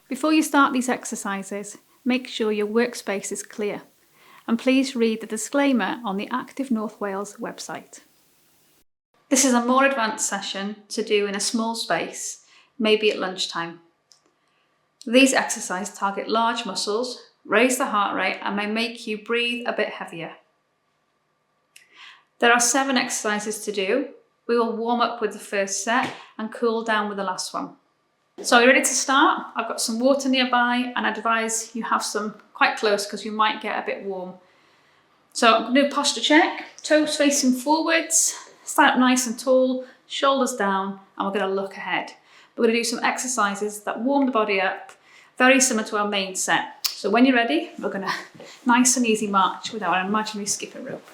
Before you start these exercises, make sure your workspace is clear, and please read the disclaimer on the Actif North Wales website. This is a more advanced session to do in a small space, maybe at lunchtime. These exercises target large muscles, raise the heart rate, and may make you breathe a bit heavier. There are 7 exercises to do. We will warm up with the first set and cool down with the last one. So are you ready to start? I've got some water nearby and I advise you have some quite close because you might get a bit warm. So I'm going to do a posture check, toes facing forwards, stand up nice and tall, shoulders down, and we're going to look ahead. We're going to do some exercises that warm the body up, very similar to our main set. So when you're ready, we're going to nice and easy march with our imaginary skipper rope.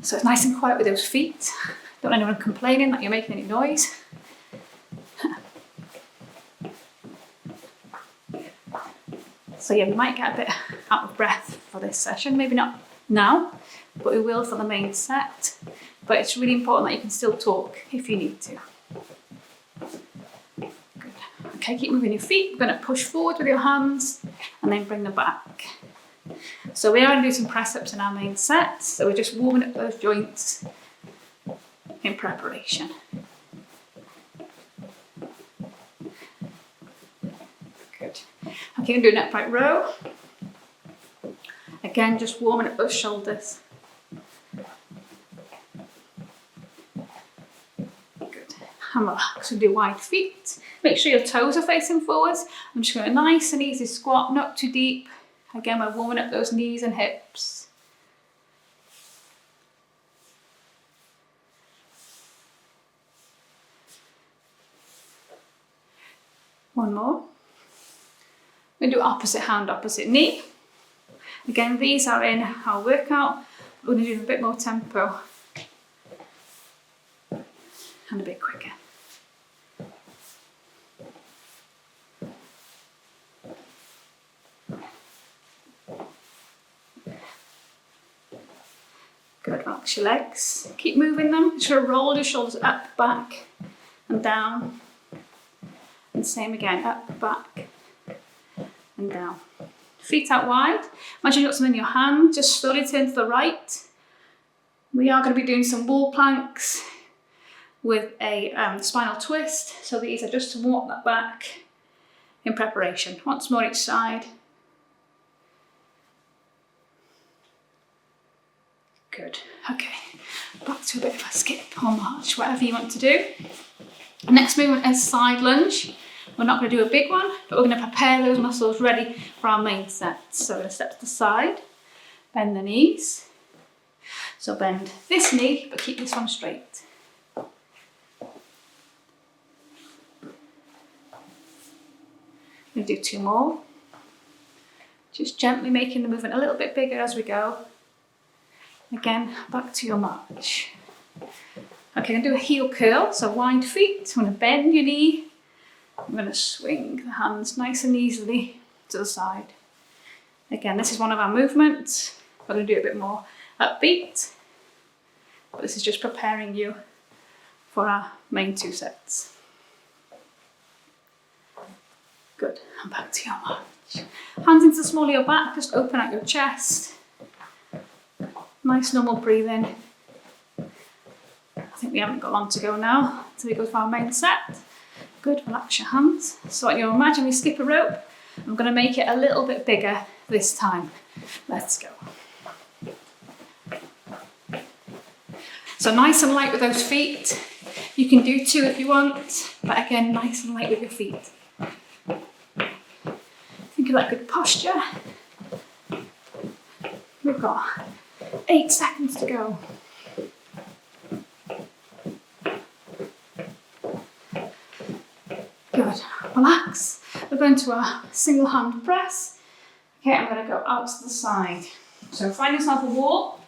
So it's nice and quiet with those feet. Don't want anyone complaining that you're making any noise. So yeah, we might get a bit out of breath for this session. Maybe not now, but we will for the main set. But it's really important that you can still talk if you need to. Good. Okay, keep moving your feet. We're going to push forward with your hands and then bring them back. So we are going to do some press-ups in our main set. So we're just warming up those joints in preparation. Good. Okay, we're going to do an upright row. Again, just warming up those shoulders. Good. And relax. We'll do wide feet. Make sure your toes are facing forwards. I'm just going to nice and easy squat, not too deep. Again, we're warming up those knees and hips. One more. We're going to do opposite hand, opposite knee. Again, these are in our workout. We're going to do a bit more tempo and a bit quicker. Good, relax your legs. Keep moving them. Just roll your shoulders up, back and down. And same again, up, back and down. Feet out wide. Imagine you've got something in your hand. Just slowly turn to the right. We are going to be doing some wall planks with a spinal twist. So these are just to walk that back in preparation. Once more each side. Good. Okay, back to a bit of a skip or march, whatever you want to do. Next movement is side lunge. We're not going to do a big one, but we're going to prepare those muscles ready for our main set. So we're going to step to the side, bend the knees. So bend this knee, but keep this one straight. We're going to do 2 more. Just gently making the movement a little bit bigger as we go. Again, back to your march. Okay, I'm going to do a heel curl, so wide feet. I'm going to bend your knee. I'm going to swing the hands nice and easily to the side. Again, this is one of our movements. We're going to do a bit more upbeat, but this is just preparing you for our main 2 sets. Good, and back to your march. Hands into the small of your back, just open out your chest. Nice normal breathing. I think we haven't got long to go now until we go to our main set. Good, relax your hands. So on your imaginary skipper rope, I'm going to make it a little bit bigger this time. Let's go. So nice and light with those feet. You can do 2 if you want, but again, nice and light with your feet. Think of that good posture. We've got 8 seconds to go. Good. Relax. We're going to our single hand press. Okay, I'm going to go out to the side. So find yourself a wall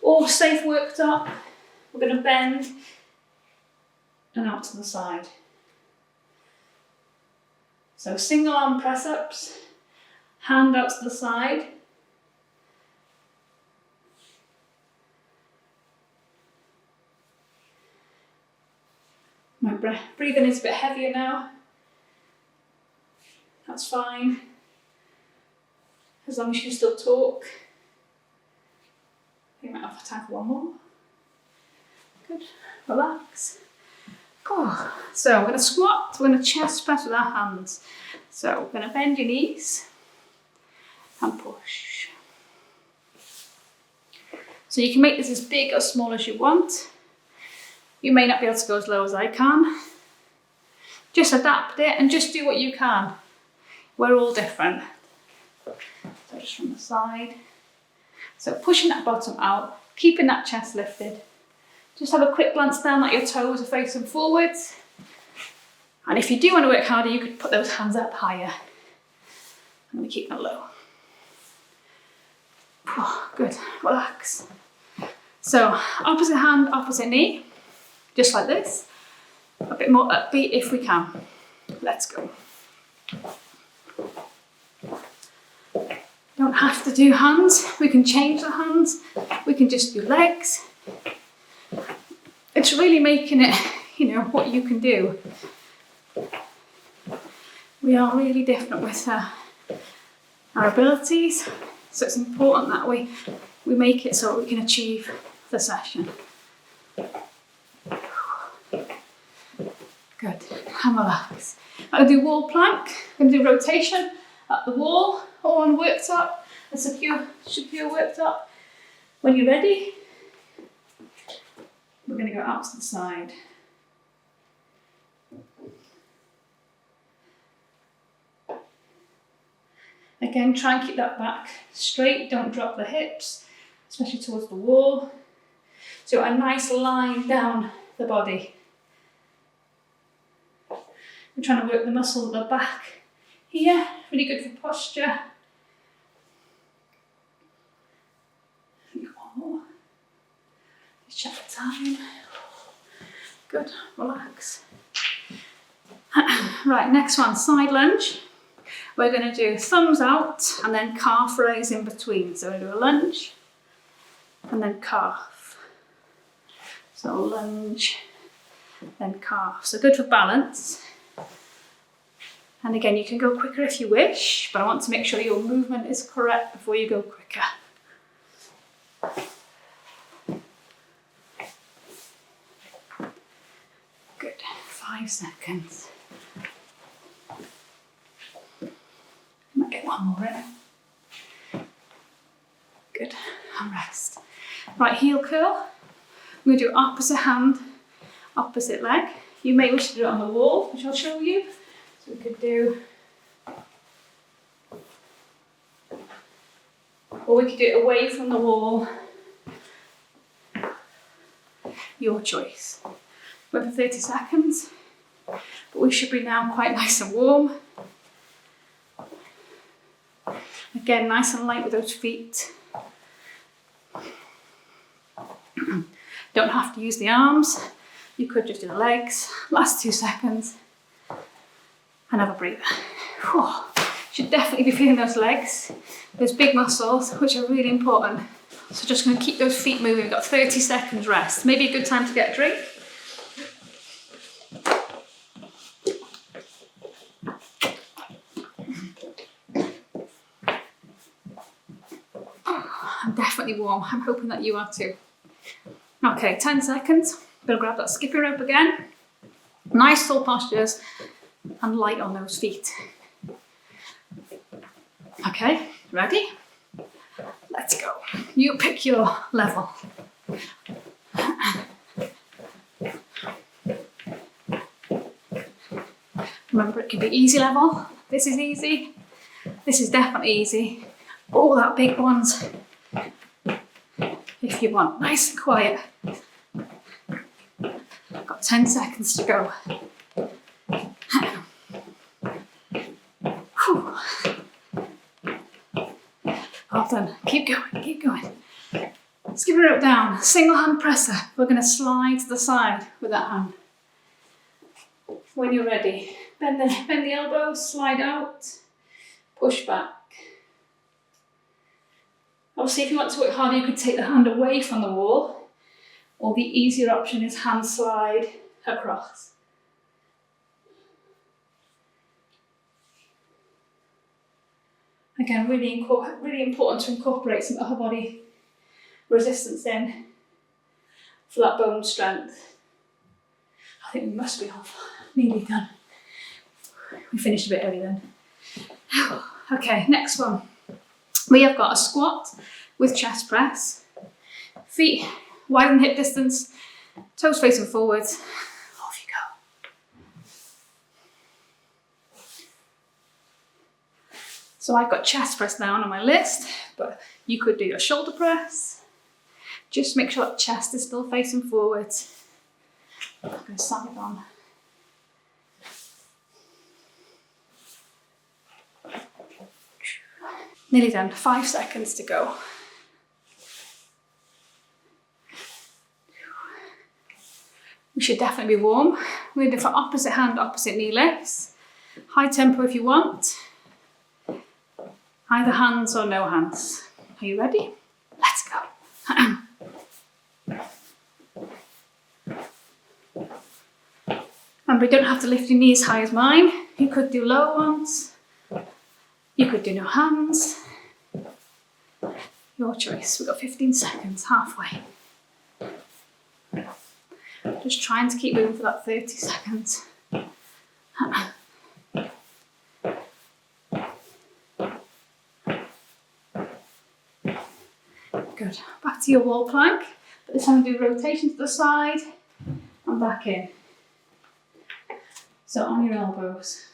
or safe worktop. We're going to bend and out to the side. So single arm press ups, hand out to the side. My breathing is a bit heavier now. That's fine, as long as you can still talk. You might have time for one more. Good, relax. Oh. So we're going to squat, we're going to chest press with our hands. So we're going to bend your knees and push. So you can make this as big or small as you want. You may not be able to go as low as I can. Just adapt it and just do what you can. We're all different. So just from the side. So pushing that bottom out, keeping that chest lifted. Just have a quick glance down that your toes are facing forwards. And if you do want to work harder, you could put those hands up higher. I'm going to keep them low. Oh, good, relax. So opposite hand, opposite knee, just like this. A bit more upbeat if we can. Let's go. Don't have to do hands, we can change the hands, we can just do legs. It's really making it, what you can do. We are really different with our abilities, so it's important that we make it so we can achieve the session. Good, and relax. I'm going to do wall plank, I'm going to do rotation at the wall or on worktop, a secure worktop. When you're ready, we're going to go out to the side. Again, try and keep that back straight, don't drop the hips, especially towards the wall. So a nice line down the body. We're trying to work the muscles at the back here, really good for posture. One more. Just check the time. Good, relax. Right, next one, side lunge. We're going to do thumbs out and then calf raise in between. So we're going to do a lunge and then calf. So lunge, then calf. So good for balance. And again, you can go quicker if you wish, but I want to make sure your movement is correct before you go quicker. Good, 5 seconds. Might get one more in. Good, and rest. Right, heel curl. We're going to do opposite hand, opposite leg. You may wish to do it on the wall, which I'll show you. So we could do, or we could do it away from the wall. Your choice. Wait for 30 seconds, but we should be now quite nice and warm. Again, nice and light with those feet. Don't have to use the arms. You could just do the legs. Last 2 seconds. And have a breather. Whew. Should definitely be feeling those legs. Those big muscles, which are really important. So just going to keep those feet moving. We've got 30 seconds rest. Maybe a good time to get a drink. I'm definitely warm. I'm hoping that you are too. Okay, 10 seconds. Gonna grab that skipping rope again. Nice full postures and light on those feet. Okay, ready? Let's go. You pick your level. Remember, it can be easy level. This is easy. This is definitely easy. All that big ones. If you want, nice and quiet. Got 10 seconds to go. Whew. Well done. Keep going, keep going. Skipping rope down, single hand presser. We're going to slide to the side with that hand. When you're ready, bend the elbows, slide out, push back. Obviously, if you want to work harder, you could take the hand away from the wall, or the easier option is hand slide across. Again, really important to incorporate some upper body resistance in for that bone strength. I think we must be off. Nearly done. We finished a bit early then. Okay, next one. We have got a squat with chest press. Feet wide than hip distance, toes facing forwards. Off you go. So I've got chest press down on my list, but you could do your shoulder press. Just make sure that chest is still facing forwards. I'm going to sand it on. Nearly done, 5 seconds to go. We should definitely be warm. We're going to do for opposite hand, opposite knee lifts. High tempo if you want. Either hands or no hands. Are you ready? Let's go. Remember, you don't have to lift your knees high as mine. You could do low ones. You could do no hands. Your choice. We've got 15 seconds, halfway. Just trying to keep moving for that 30 seconds. Good. Back to your wall plank. But this time do rotation to the side and back in. So on your elbows,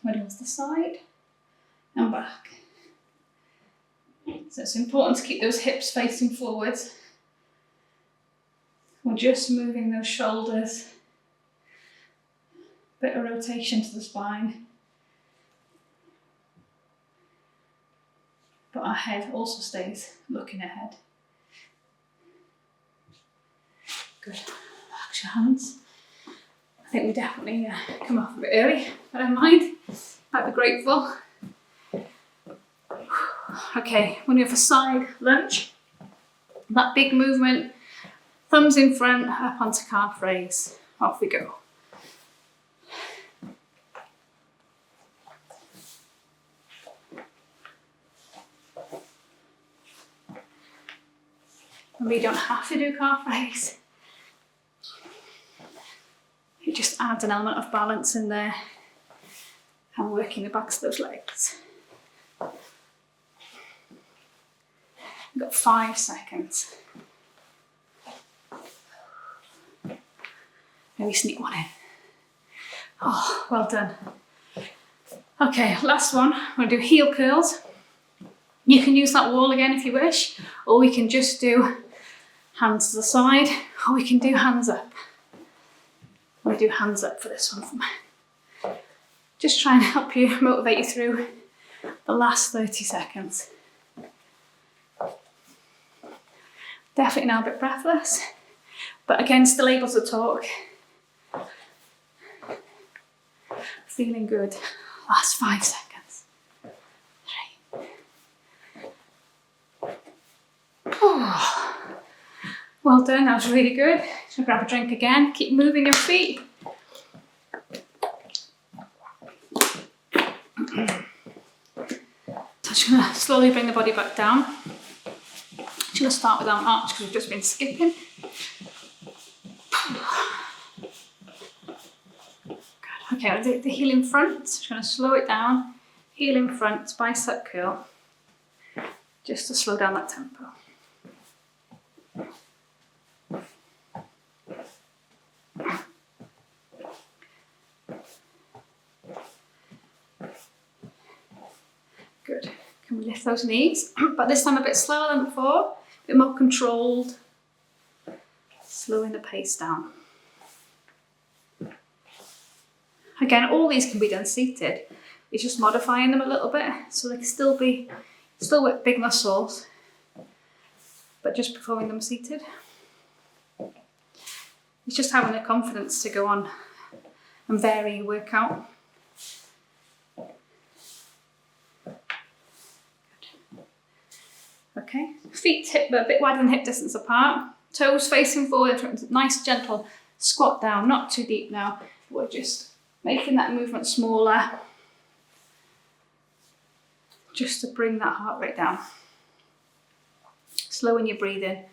ready to the side and back. So it's important to keep those hips facing forwards. We're just moving those shoulders. Bit of rotation to the spine. But our head also stays looking ahead. Good. Relax your hands. I think we definitely come off a bit early, but I don't mind. I'd be grateful. Okay, when you have a side lunge, that big movement, thumbs in front, up onto calf raise. Off we go. And we don't have to do calf raise. It just adds an element of balance in there and working the backs of those legs. We've got 5 seconds. Maybe sneak one in. Oh, well done. Okay, last one. We're going to do heel curls. You can use that wall again if you wish, or we can just do hands to the side, or we can do hands up. We'll do hands up for this one. Just try and help you, motivate you through the last 30 seconds. Definitely now a bit breathless, but again, still able to talk. Feeling good. Last 5 seconds. 3. Oh. Well done, that was really good. Just grab a drink again, keep moving your feet. So I'm just going to slowly bring the body back down. I'm going to start with arm arch because we've just been skipping. Good. Okay, I'll do the heel in front. Just going to slow it down. Heel in front, bicep curl. Just to slow down that tempo. Good. Can we lift those knees? But this time a bit slower than before, a bit more controlled. Slowing the pace down. Again, all these can be done seated. It's just modifying them a little bit so they can still work big muscles, but just performing them seated. It's just having the confidence to go on and vary your workout. Okay, feet a bit wider than hip distance apart, toes facing forward, nice gentle squat down, not too deep now. We're just making that movement smaller. just to bring that heart rate down. Slowing your breathing.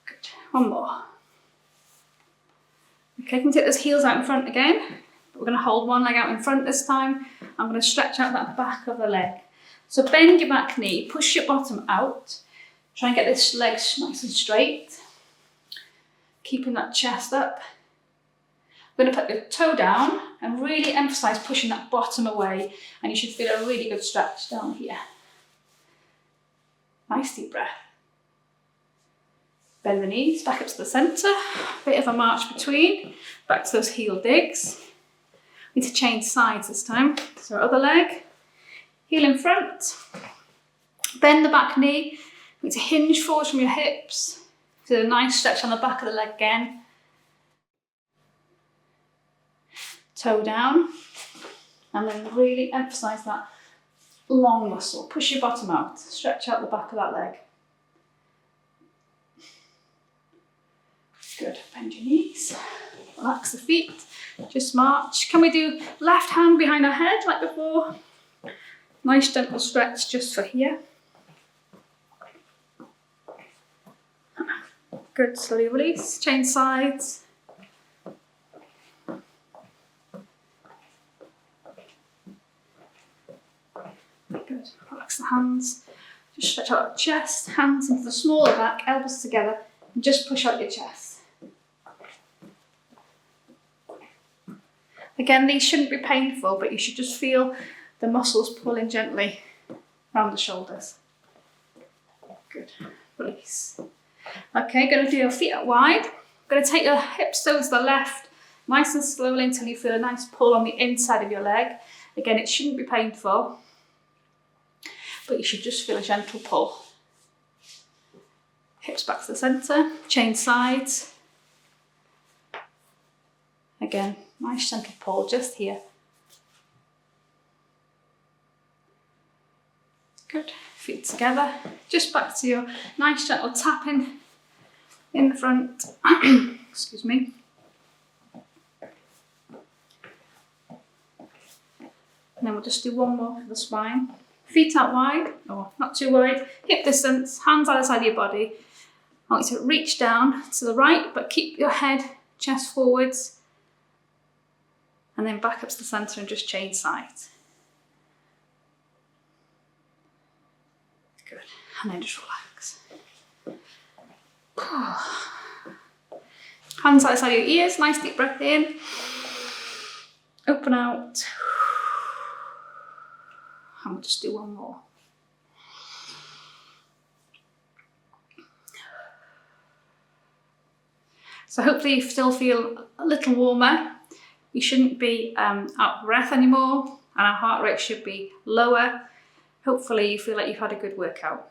Good. One more. Okay, you can take those heels out in front again. We're going to hold one leg out in front this time. I'm going to stretch out that back of the leg. So bend your back knee, push your bottom out. Try and get this leg nice and straight. Keeping that chest up. We're going to put your toe down and really emphasize pushing that bottom away, and you should feel a really good stretch down here. Nice deep breath. Bend the knees back up to the centre, bit of a march between, back to those heel digs. We need to change sides this time. So our other leg, heel in front, bend the back knee, we need to hinge forward from your hips. Do a nice stretch on the back of the leg again. Toe down, and then really emphasize that long muscle. Push your bottom out, stretch out the back of that leg. Good, bend your knees, relax the feet, just march. Can we do left hand behind our head like before? Nice gentle stretch just for here. Good, slowly release, change sides. Good, relax the hands. Just stretch out the chest, hands into the smaller back, elbows together, and just push out your chest. Again, these shouldn't be painful, but you should just feel the muscles pulling gently around the shoulders. Good, release. Okay, going to do your feet out wide. Going to take your hips towards the left, nice and slowly until you feel a nice pull on the inside of your leg. Again, it shouldn't be painful, but you should just feel a gentle pull. Hips back to the centre, change sides. Again, nice gentle pull just here. Good, feet together. Just back to your nice gentle tapping in the front. Excuse me. And then we'll just do one more for the spine. Feet out wide, or not too wide, hip distance, hands either side of your body. I want you to reach down to the right, but keep your head, chest forwards, and then back up to the centre and just change sides. Good, and then just relax. Hands either side of your ears, nice deep breath in, open out. And we'll just do one more. So hopefully you still feel a little warmer. You shouldn't be out of breath anymore, and our heart rate should be lower. Hopefully you feel like you've had a good workout.